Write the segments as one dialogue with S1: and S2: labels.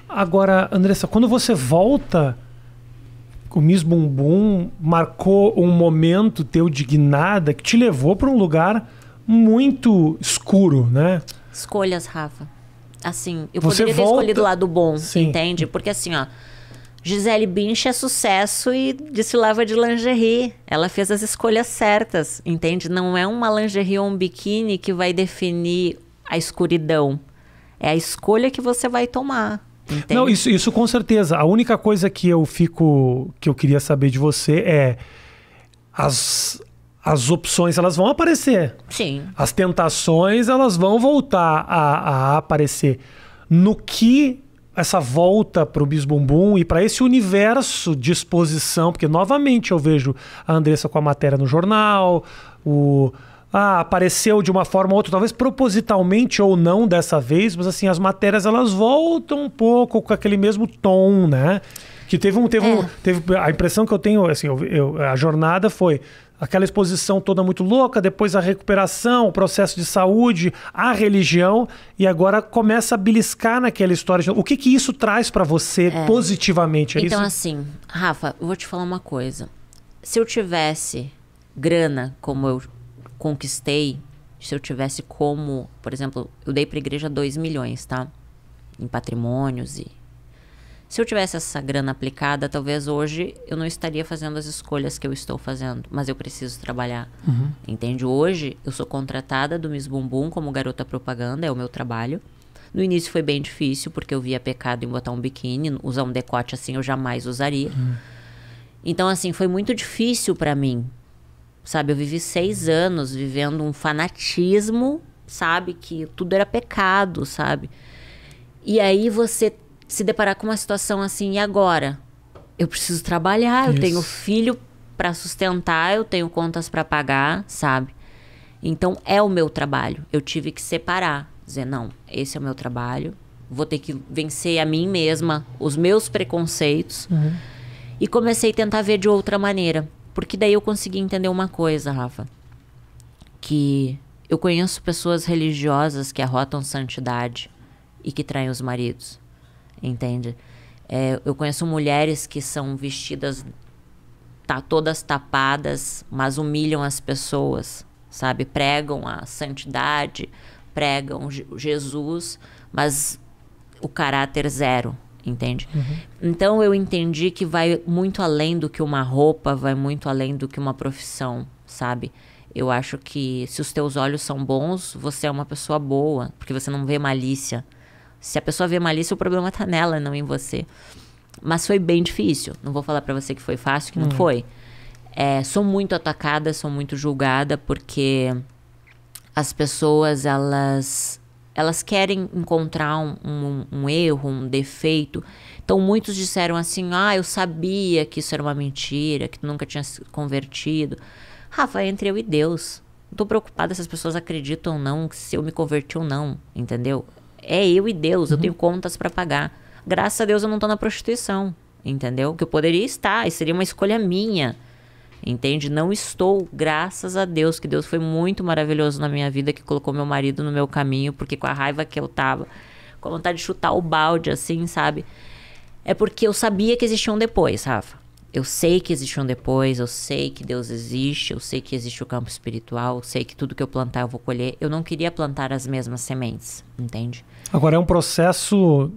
S1: Agora, Andressa, quando você volta, o Miss Bumbum marcou um momento teu de guinada que te levou para um lugar muito escuro, né?
S2: Escolhas, Rafa. Assim, eu
S1: Você
S2: poderia ter escolhido o lado bom,
S1: Sim.
S2: entende? Porque assim, ó, Gisele Bündchen é sucesso e desfilava de lingerie. Ela fez as escolhas certas, entende? Não é uma lingerie ou um biquíni que vai definir a escuridão. É a escolha que você vai tomar, entende?
S1: Não, isso com certeza. A única coisa que eu queria saber de você é as opções, elas vão aparecer.
S2: Sim.
S1: As tentações, elas vão voltar a aparecer. No que essa volta para o Miss Bumbum e para esse universo de exposição, porque novamente eu vejo a Andressa com a matéria no jornal, apareceu de uma forma ou outra, talvez propositalmente ou não dessa vez, mas assim, as matérias elas voltam um pouco com aquele mesmo tom, né? Que teve a impressão que eu tenho, assim, a jornada foi aquela exposição toda muito louca, depois a recuperação, o processo de saúde, a religião, e agora começa a beliscar naquela história. O que isso traz para você positivamente?
S2: Então, assim, Rafa, eu vou te falar uma coisa. Se eu tivesse grana como eu conquistei, se eu tivesse como, por exemplo, eu dei pra igreja 2 milhões, tá? Em patrimônios e... Se eu tivesse essa grana aplicada, talvez hoje eu não estaria fazendo as escolhas que eu estou fazendo. Mas eu preciso trabalhar. Entende? Hoje eu sou contratada do Miss Bumbum como garota propaganda, é o meu trabalho. No início foi bem difícil, porque eu via pecado em botar um biquíni, usar um decote assim eu jamais usaria. Então assim, foi muito difícil pra mim. Sabe, eu vivi 6 anos vivendo um fanatismo, sabe, que tudo era pecado, sabe. E aí você se deparar com uma situação assim, e agora? Eu preciso trabalhar, eu tenho filho para sustentar, eu tenho contas para pagar, sabe? Então é o meu trabalho. Eu tive que separar, dizer, não, esse é o meu trabalho, vou ter que vencer a mim mesma, os meus preconceitos. E comecei a tentar ver de outra maneira. Porque daí eu consegui entender uma coisa, Rafa. Que eu conheço pessoas religiosas que arrotam santidade e que traem os maridos. Entende? Eu conheço mulheres que são vestidas todas tapadas, mas humilham as pessoas, sabe? Pregam a santidade, pregam Jesus, mas o caráter zero, entende? Então eu entendi que vai muito além do que uma roupa, vai muito além do que uma profissão, sabe? Eu acho que se os teus olhos são bons, você é uma pessoa boa, porque você não vê malícia. Se a pessoa vê malícia, o problema tá nela, não em você. Mas foi bem difícil. Não vou falar pra você que foi fácil, que não foi. Sou muito atacada, sou muito julgada, porque as pessoas, elas querem encontrar um erro, um defeito. Então, muitos disseram assim, eu sabia que isso era uma mentira, que tu nunca tinha se convertido. Rafa, entre eu e Deus. Não tô preocupada se as pessoas acreditam ou não, se eu me converti ou não, entendeu? É eu e Deus, eu tenho contas para pagar. Graças a Deus eu não tô na prostituição, entendeu? Que eu poderia estar, e seria uma escolha minha, entende? Não estou, graças a Deus, que Deus foi muito maravilhoso na minha vida, que colocou meu marido no meu caminho, porque com a raiva que eu tava, com a vontade de chutar o balde, assim, sabe? É porque eu sabia que existia um depois, Rafa. Eu sei que existe um depois, eu sei que Deus existe, eu sei que existe o campo espiritual, eu sei que tudo que eu plantar eu vou colher. Eu não queria plantar as mesmas sementes, entende?
S1: Agora é um processo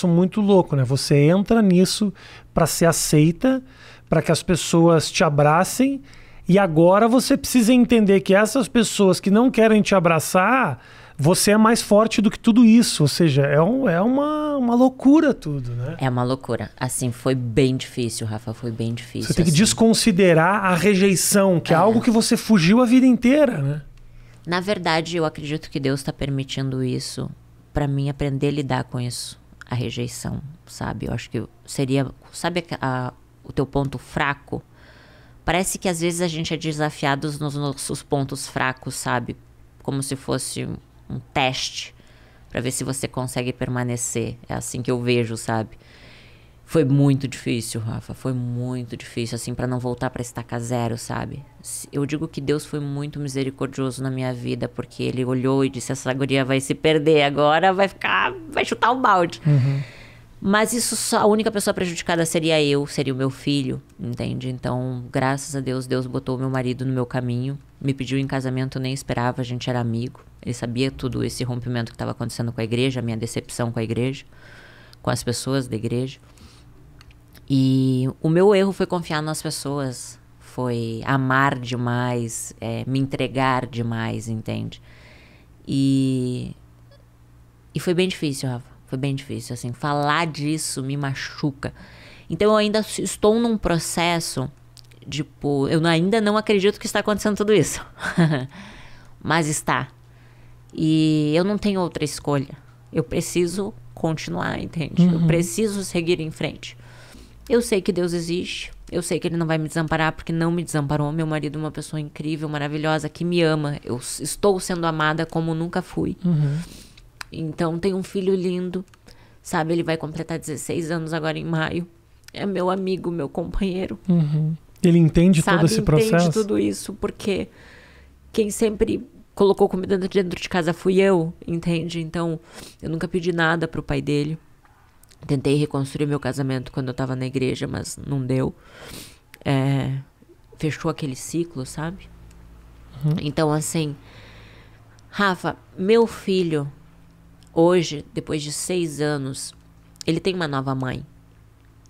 S1: muito louco, né? Você entra nisso para ser aceita, para que as pessoas te abracem, e agora você precisa entender que essas pessoas que não querem te abraçar, você é mais forte do que tudo isso. Ou seja, é uma loucura tudo, né?
S2: É uma loucura. Assim, foi bem difícil, Rafa, foi bem difícil.
S1: Você tem que desconsiderar a rejeição, que é algo que você fugiu a vida inteira, né?
S2: Na verdade, eu acredito que Deus está permitindo isso para mim aprender a lidar com isso, a rejeição, sabe? Eu acho que seria... Sabe o teu ponto fraco? Parece que às vezes a gente é desafiado nos nossos pontos fracos, sabe? Como se fosse um teste para ver se você consegue permanecer. É assim que eu vejo, sabe? Foi muito difícil, Rafa. Foi muito difícil, assim, pra não voltar pra estaca zero, sabe? Eu digo que Deus foi muito misericordioso na minha vida, porque ele olhou e disse, essa guria vai se perder agora, vai chutar o balde. Mas isso só, a única pessoa prejudicada seria eu, seria o meu filho, entende? Então, graças a Deus, Deus botou o meu marido no meu caminho, me pediu em casamento, eu nem esperava, a gente era amigo. Ele sabia tudo esse rompimento que estava acontecendo com a igreja, a minha decepção com a igreja, com as pessoas da igreja. E o meu erro foi confiar nas pessoas, foi amar demais, me entregar demais, entende? E foi bem difícil, Rafa, foi bem difícil, assim, falar disso me machuca. Então eu ainda estou num processo, tipo, eu ainda não acredito que está acontecendo tudo isso, mas está. E eu não tenho outra escolha, eu preciso continuar, entende? Eu preciso seguir em frente. Eu sei que Deus existe, eu sei que Ele não vai me desamparar, porque não me desamparou. Meu marido é uma pessoa incrível, maravilhosa, que me ama. Eu estou sendo amada como nunca fui. Então, tenho um filho lindo, sabe? Ele vai completar 16 anos agora em maio. É meu amigo, meu companheiro.
S1: Ele entende todo esse processo?
S2: Entende tudo isso, porque quem sempre colocou comida dentro de casa fui eu, entende? Então, eu nunca pedi nada pro pai dele. Tentei reconstruir meu casamento quando eu tava na igreja, mas não deu. Fechou aquele ciclo, sabe? Então, assim, Rafa, meu filho, hoje, depois de 6 anos, ele tem uma nova mãe.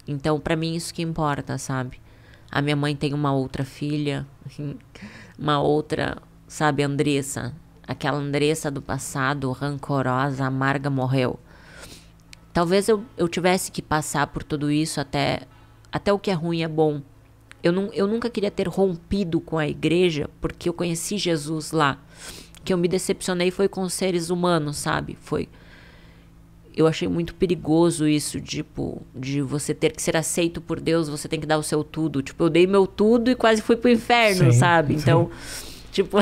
S2: Então, pra mim, isso que importa, sabe? A minha mãe tem uma outra filha, uma outra, sabe, Andressa. Aquela Andressa do passado, rancorosa, amarga, morreu. Talvez eu tivesse que passar por tudo isso até o que é ruim é bom. Eu nunca queria ter rompido com a igreja, porque eu conheci Jesus lá. Que eu me decepcionei foi com seres humanos, sabe? Eu achei muito perigoso isso, tipo, de você ter que ser aceito por Deus, você tem que dar o seu tudo. Tipo, eu dei meu tudo e quase fui pro inferno, sabe? Então, tipo,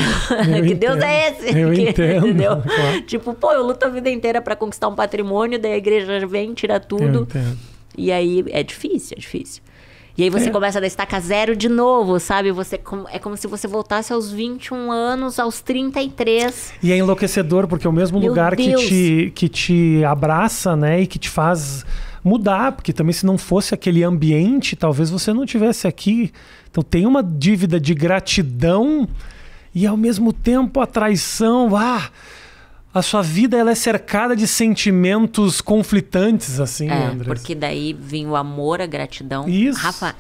S2: que Deus é esse?
S1: Eu entendo.
S2: Entendeu?
S1: Claro.
S2: Tipo, pô, eu luto a vida inteira pra conquistar um patrimônio, daí a igreja vem, tira tudo. E aí é difícil, é difícil. E aí você começa da estaca zero de novo, sabe? É como se você voltasse aos 21 anos, aos 33.
S1: E é enlouquecedor, porque é o mesmo lugar que te abraça, né? E que te faz mudar, porque também se não fosse aquele ambiente, talvez você não estivesse aqui. Então tem uma dívida de gratidão e ao mesmo tempo a traição. A sua vida ela é cercada de sentimentos conflitantes, assim, Andressa.
S2: Porque daí vem o amor, a gratidão.
S1: Isso.
S2: Rafa,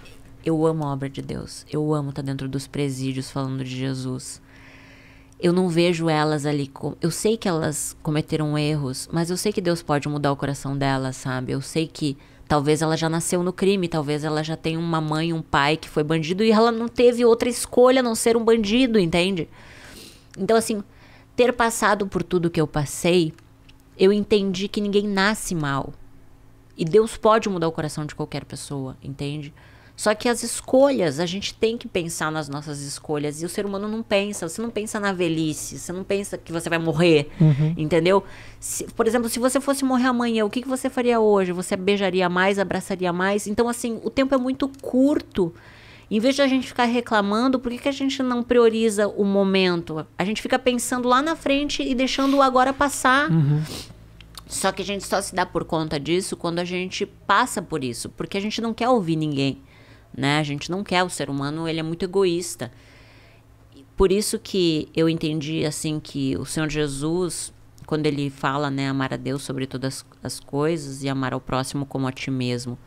S2: eu amo a obra de Deus. Eu amo estar dentro dos presídios falando de Jesus. Eu não vejo elas ali... Eu sei que elas cometeram erros, mas eu sei que Deus pode mudar o coração delas, sabe? Eu sei que talvez ela já nasceu no crime, talvez ela já tenha uma mãe, um pai que foi bandido e ela não teve outra escolha a não ser um bandido, entende? Então, assim... Ter passado por tudo que eu passei, eu entendi que ninguém nasce mal. E Deus pode mudar o coração de qualquer pessoa, entende? Só que as escolhas, a gente tem que pensar nas nossas escolhas. E o ser humano não pensa. Você não pensa na velhice. Você não pensa que você vai morrer, entendeu? Por exemplo, se você fosse morrer amanhã, o que você faria hoje? Você beijaria mais, abraçaria mais? Então, assim, o tempo é muito curto. Em vez de a gente ficar reclamando, por que a gente não prioriza o momento? A gente fica pensando lá na frente e deixando o agora passar. Só que a gente só se dá por conta disso quando a gente passa por isso. Porque a gente não quer ouvir ninguém, né? A gente não quer. O ser humano, ele é muito egoísta. Por isso que eu entendi, assim, que o Senhor Jesus, quando ele fala, né? Amar a Deus sobre todas as coisas e amar ao próximo como a ti mesmo.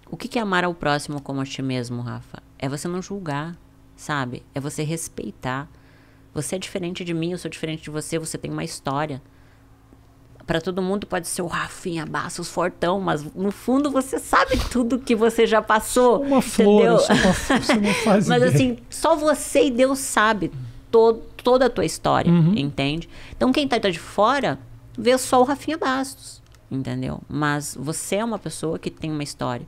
S2: O que é amar ao próximo como a ti mesmo, Rafa? É você não julgar, sabe? É você respeitar. Você é diferente de mim, eu sou diferente de você, você tem uma história. Pra todo mundo pode ser o Rafinha Bastos fortão, mas no fundo você sabe tudo que você já passou.
S1: Uma flor, você não faz
S2: Mas
S1: ideia.
S2: assim, só você e Deus sabe toda a tua história, entende? Então quem tá de fora vê só o Rafinha Bastos, entendeu? Mas você é uma pessoa que tem uma história.